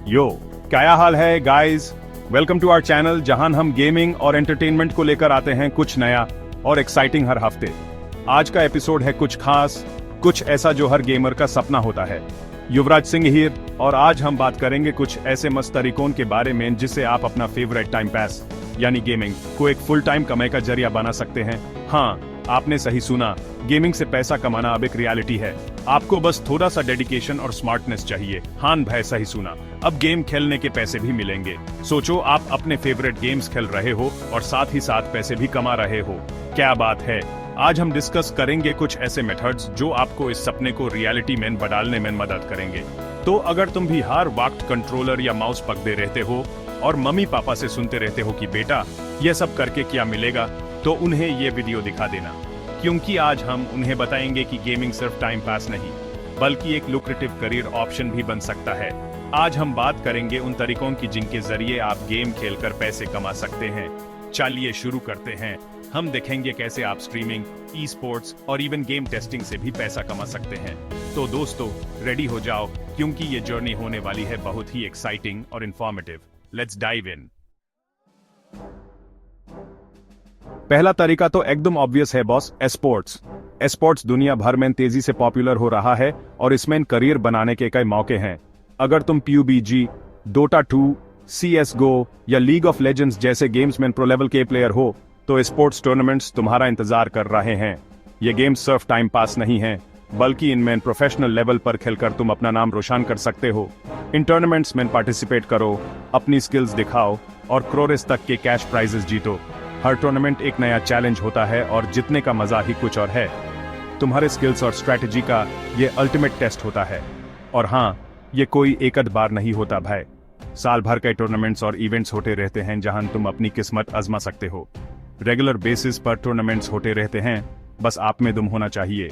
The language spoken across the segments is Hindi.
यो, क्या हाल है guys? Welcome to our channel जहां हम गेमिंग और एंटरटेनमेंट को लेकर आते हैं कुछ नया और एक्साइटिंग हर हफ्ते। आज का एपिसोड है कुछ खास, कुछ ऐसा जो हर गेमर का सपना होता है। युवराज सिंह हियर, और आज हम बात करेंगे कुछ ऐसे मस्त तरीकों के बारे में जिससे आप अपना फेवरेट टाइम पास यानी गेमिंग को एक फुल टाइम कमाई का जरिया बना सकते हैं। हाँ, आपने सही सुना, गेमिंग से पैसा कमाना अब एक रियलिटी है। आपको बस थोड़ा सा डेडिकेशन और स्मार्टनेस चाहिए। हाँ भाई, सही सुना, अब गेम खेलने के पैसे भी मिलेंगे। सोचो, आप अपने फेवरेट गेम्स खेल रहे हो और साथ ही साथ पैसे भी कमा रहे हो। क्या बात है। आज हम डिस्कस करेंगे कुछ ऐसे मेथड्स जो आपको इस सपने को रियलिटी में बदलने में मदद करेंगे। तो अगर तुम भी हर वक्त कंट्रोलर या माउस पकड़े रहते हो और मम्मी पापा से सुनते रहते हो कि बेटा ये सब करके क्या मिलेगा, तो उन्हें ये वीडियो दिखा देना, क्योंकि आज हम उन्हें बताएंगे कि गेमिंग सिर्फ टाइम पास नहीं बल्कि एक लुक्रेटिव करियर ऑप्शन भी बन सकता है। आज हम बात करेंगे उन तरीकों की जिनके जरिए आप गेम खेलकर पैसे कमा सकते हैं। चलिए शुरू करते हैं। हम देखेंगे कैसे आप स्ट्रीमिंग, ई स्पोर्ट्स और इवन गेम टेस्टिंग से भी पैसा कमा सकते हैं। तो दोस्तों, रेडी हो जाओ, क्योंकि ये जर्नी होने वाली है बहुत ही एक्साइटिंग और इंफॉर्मेटिव। Let's dive in. पहला तरीका तो एकदम ऑब्वियस है बॉस, एस्पोर्ट्स। एस्पोर्ट्स दुनिया भर में तेजी से पॉपुलर हो रहा है और इसमें करियर बनाने के कई मौके हैं। अगर तुम PUBG, Dota 2, CSGO या लीग ऑफ लेजेंड्स जैसे गेम्स में प्रो लेवल के प्लेयर हो, तो स्पोर्ट्स टूर्नामेंट्स तुम्हारा इंतजार कर रहे हैं। ये गेम्स सिर्फ टाइम पास नहीं है, बल्कि इनमें प्रोफेशनल लेवल पर खेलकर तुम अपना नाम रोशन कर सकते हो। इन टूर्नामेंट्स में पार्टिसिपेट करो, अपनी स्किल्स दिखाओ और करोड़ों तक के कैश प्राइजेस जीतो। हर टूर्नामेंट एक नया चैलेंज होता है और जीतने का मजा ही कुछ और है। तुम्हारे स्किल्स और स्ट्रैटेजी का ये अल्टीमेट टेस्ट होता है। और हाँ, ये कोई एक आध बार नहीं होता भाई, साल भर के टूर्नामेंट्स और इवेंट्स होते रहते हैं जहां तुम अपनी किस्मत आजमा सकते हो। रेगुलर बेसिस पर टूर्नामेंट्स होते रहते हैं, बस आप में दम होना चाहिए।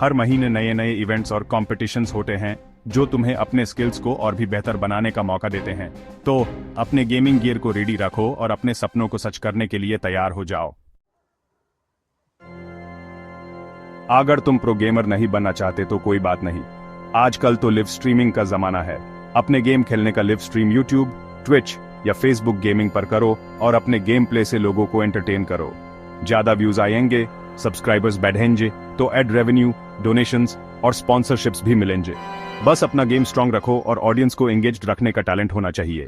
हर महीने नए नए इवेंट्स और कॉम्पिटिशन्स होते हैं जो तुम्हें अपने स्किल्स को और भी बेहतर बनाने का मौका देते हैं। तो अपने गेमिंग गियर को रेडी रखो और अपने सपनों को सच करने के लिए तैयार हो जाओ। अगर तुम प्रो गेमर नहीं बनना चाहते तो कोई बात नहीं, आजकल तो लिव स्ट्रीमिंग का जमाना है। अपने गेम खेलने का लिव स्ट्रीम यूट्यूब, ट्विच या फेसबुक गेमिंग पर करो और अपने गेम प्ले से लोगों को एंटरटेन करो। ज्यादा व्यूज आएंगे, सब्सक्राइबर्स बढ़ेंगे, तो एड रेवेन्यू, डोनेशंस और स्पॉन्सरशिप्स भी मिलेंगे। बस अपना गेम स्ट्रांग रखो और ऑडियंस को एंगेज्ड रखने का टैलेंट होना चाहिए।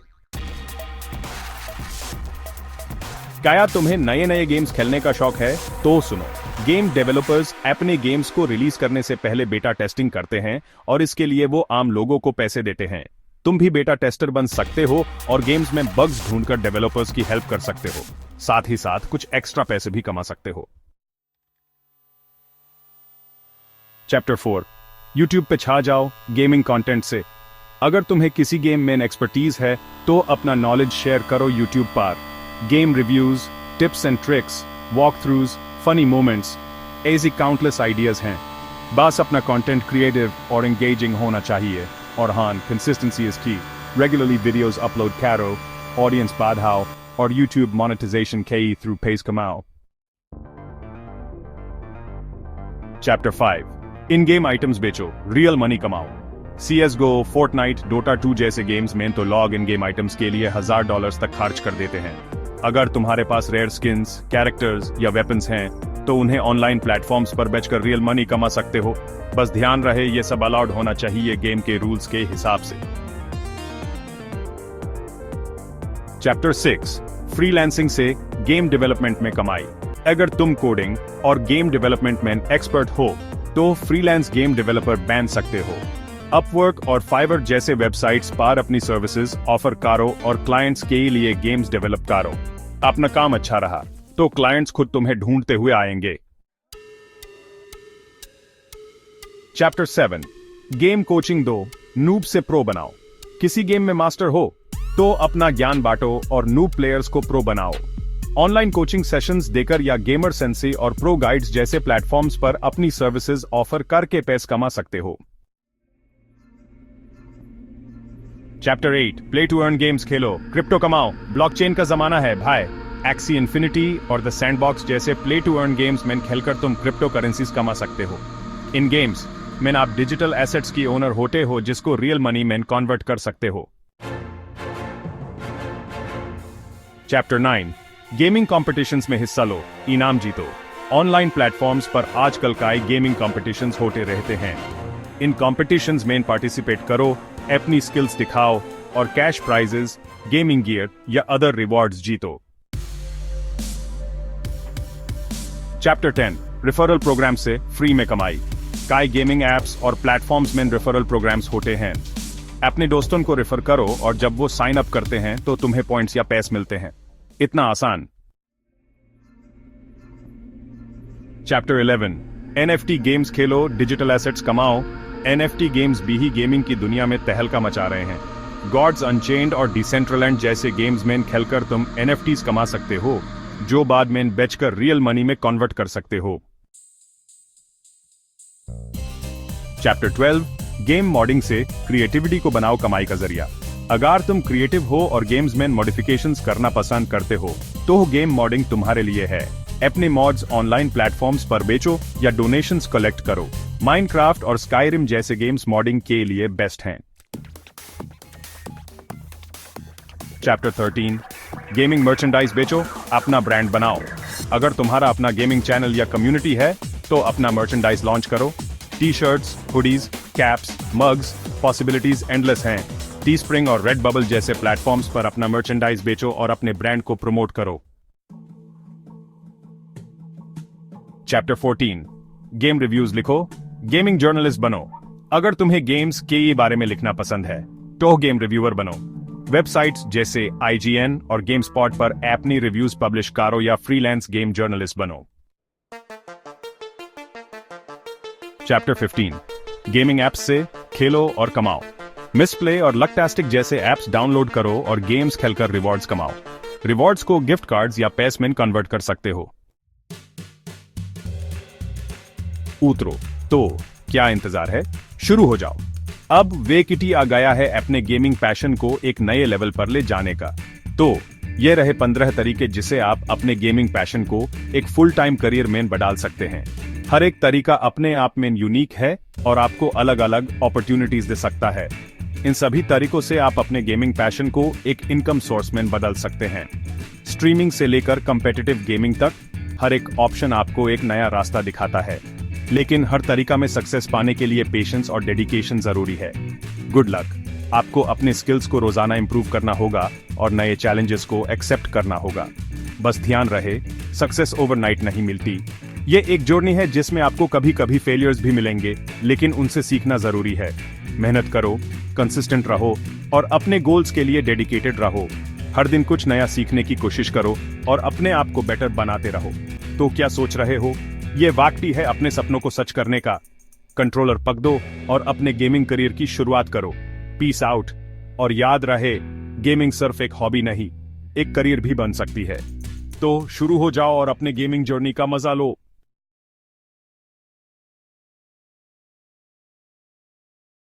क्या तुम्हें नए नए गेम्स खेलने का शौक है? तो सुनो, गेम डेवलपर्स अपने गेम्स को रिलीज करने से पहले बेटा टेस्टिंग करते हैं और इसके लिए वो आम लोगों को पैसे देते हैं। तुम भी बेटा टेस्टर बन सकते हो और गेम्स में बग्स ढूंढकर डेवलपर्स की हेल्प कर सकते हो। साथ ही साथ कुछ एक्स्ट्रा पैसे भी कमा सकते हो। चैप्टर 4, यूट्यूब पे छा जाओ गेमिंग कंटेंट से। अगर तुम्हें किसी गेम में एक्सपर्टीज है तो अपना नॉलेज शेयर करो यूट्यूब पर। Game reviews, tips and tricks, walk throughs, funny moments, ऐसी काउंटलेस आइडियाज हैं। बस अपना कंटेंट क्रिएटिव और एंगेजिंग होना चाहिए। और हाँ, कंसिस्टेंसी इज की। रेगुलरली वीडियोस अपलोड करो, ऑडियंस बढ़ाओ और यूट्यूब मोनेटाइजेशन के थ्रू पेज कमाओ। चैप्टर 5, इन गेम आइटम्स बेचो, रियल मनी कमाओ। CSGO, Fortnite, Dota 2 जैसे गेम्स में तो लॉग इन गेम आइटम्स के लिए $1000 तक खर्च कर देते हैं। अगर तुम्हारे पास रेयर स्किन्स, कैरेक्टर्स या वेपन्स हैं, तो उन्हें ऑनलाइन प्लेटफॉर्म्स पर बेचकर रियल मनी कमा सकते हो। बस ध्यान रहे, ये सब अलाउड होना चाहिए गेम के रूल्स के हिसाब से। चैप्टर 6, फ्रीलांसिंग से गेम डेवलपमेंट में कमाई। अगर तुम कोडिंग और गेम डेवलपमेंट में एक्सपर्ट हो तो फ्रीलांस गेम डेवलपर बन सकते हो। अपवर्क और फाइवर जैसे वेबसाइट्स पर अपनी सर्विसेज ऑफर करो और क्लाइंट्स के लिए गेम्स डेवलप करो। अपना काम अच्छा रहा तो क्लाइंट्स खुद तुम्हें ढूंढते हुए आएंगे। चैप्टर 7, गेम कोचिंग दो, नूब से प्रो बनाओ। किसी गेम में मास्टर हो तो अपना ज्ञान बांटो और नूब प्लेयर्स को प्रो बनाओ। ऑनलाइन कोचिंग सेशंस देकर या गेमर सेंसी और प्रो गाइड्स जैसे प्लेटफॉर्म्स पर अपनी सर्विसेज ऑफर करके पैसे कमा सकते हो। Chapter 8, play to earn games खेलो, क्रिप्टो कमाओ। ब्लॉकचेन का जमाना है भाई। एक्सी इन्फिनिटी और द सैंडबॉक्स जैसे प्ले टू अर्न गेम्स में खेलकर तुम क्रिप्टो करेंसीज कमा सकते हो। इन गेम्स में आप डिजिटल एसेट्स की ओनर होते हो जिसको रियल मनी में कन्वर्ट कर सकते हो। चैप्टर 9 गेमिंग कॉम्पिटिशन्स में हिस्सा लो, इनाम जीतो। ऑनलाइन प्लेटफॉर्म्स पर आजकल कई गेमिंग कॉम्पिटिशन्स होते रहते हैं। इन कॉम्पिटिशन्स में पार्टिसिपेट करो, अपनी स्किल्स दिखाओ और कैश प्राइजेस, गेमिंग गियर या अदर रिवॉर्ड्स जीतो। चैप्टर 10 रेफरल प्रोग्राम से फ्री में कमाई। कई गेमिंग एप्स और प्लेटफॉर्म्स में रेफरल प्रोग्राम्स होते हैं। अपने दोस्तों को रेफर करो और जब वो साइन अप करते हैं तो तुम्हें पॉइंट्स या पैस मिलते हैं। इतना आसान। चैप्टर 11 NFT गेम्स खेलो, डिजिटल एसेट्स कमाओ। NFT गेम्स भी ही गेमिंग की दुनिया में तहलका मचा रहे हैं। गॉड्स अनचेन्ड और डिसेंट्रलैंड जैसे गेम्स में खेलकर तुम NFTs कमा सकते हो, जो बाद में बेचकर रियल मनी में कन्वर्ट कर सकते हो। चैप्टर 12 गेम मॉडिंग से क्रिएटिविटी को बनाओ कमाई का जरिया। अगर तुम क्रिएटिव हो और गेम्स में मॉडिफिकेशंस करना पसंद करते हो तो गेम मॉडिंग तुम्हारे लिए है। अपने मॉड्स ऑनलाइन प्लेटफॉर्म्स पर बेचो या डोनेशंस कलेक्ट करो। माइनक्राफ्ट और स्काईरिम जैसे गेम्स मॉडिंग के लिए बेस्ट हैं। चैप्टर 13 गेमिंग मर्चेंडाइज बेचो, अपना ब्रांड बनाओ। अगर तुम्हारा अपना गेमिंग चैनल या कम्युनिटी है तो अपना मर्चेंडाइज लॉन्च करो। T shirts, hoodies, caps, mugs, possibilities endless हैं। टीस्प्रिंग और रेड बबल जैसे प्लेटफॉर्म्स पर अपना मर्चेंडाइज बेचो और अपने ब्रांड को प्रमोट करो। चैप्टर 14 गेम रिव्यूज लिखो, गेमिंग जर्नलिस्ट बनो। अगर तुम्हें गेम्स के बारे में लिखना पसंद है तो गेम रिव्यूअर बनो। वेबसाइट्स जैसे IGN और गेमस्पॉट पर अपनी रिव्यूज पब्लिश करो या फ्रीलांस गेम जर्नलिस्ट बनो। चैप्टर 15 गेमिंग एप्स से खेलो और कमाओ। मिसप्ले और लकटास्टिक जैसे एप्स डाउनलोड करो और गेम्स खेलकर रिवॉर्ड्स कमाओ। रिवॉर्ड्स को गिफ्ट कार्ड्स या पैस में कन्वर्ट कर सकते हो। उतरो तो क्या इंतजार है, शुरू हो जाओ। अब वेकिटी आ गया है अपने गेमिंग पैशन को एक नए लेवल पर ले जाने का। तो ये रहे 15 तरीके जिसे आप अपने गेमिंग पैशन को एक फुल टाइम करियर में बदल सकते हैं। हर एक तरीका अपने आप में यूनिक है और आपको अलग अलग अपॉर्चुनिटीज दे सकता है। इन सभी तरीकों से आप अपने गेमिंग पैशन को एक इनकम सोर्स में बदल सकते हैं। स्ट्रीमिंग से लेकर कम्पिटिटिव गेमिंग तक हर एक ऑप्शन आपको एक नया रास्ता दिखाता है, लेकिन हर तरीका में सक्सेस पाने के लिए पेशेंस और डेडिकेशन जरूरी है। Good luck. आपको अपने स्किल्स को रोजाना इंप्रूव करना होगा और नए चैलेंजेस को एक्सेप्ट करना होगा। बस ध्यान रहे, सक्सेस ओवरनाइट नहीं मिलती। ये एक जर्नी है जिसमें आपको कभी कभी फेलियर्स भी मिलेंगे, लेकिन उनसे सीखना जरूरी है। मेहनत करो, कंसिस्टेंट रहो और अपने गोल्स के लिए डेडिकेटेड रहो। हर दिन कुछ नया सीखने की कोशिश करो और अपने आप को बेटर बनाते रहो। तो क्या सोच रहे हो, ये वक्त है अपने सपनों को सच करने का। कंट्रोलर पकड़ो और अपने गेमिंग करियर की शुरुआत करो। Peace out. और याद रहे, गेमिंग सिर्फ एक हॉबी नहीं, एक करियर भी बन सकती है। तो शुरू हो जाओ और अपने गेमिंग जर्नी का मजा लो।